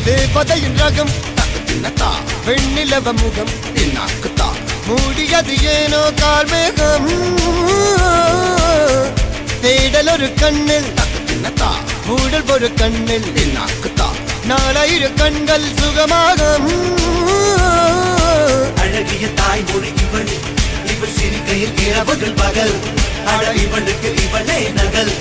தேவதையின் ரகம் வெண்ணிலவ முகம் மூடியது ஏனோ கார்மேகம் தேடல் ஒரு கண்ணில் மூடல் ஒரு கண்ணில் 4000 கண்கள் சுகமாக அழகிய தாய்மொழி இவள் இவள் சிரிக்கையில் இரவுகள் பகல் அழ இவளுக்கு இவளே நகல்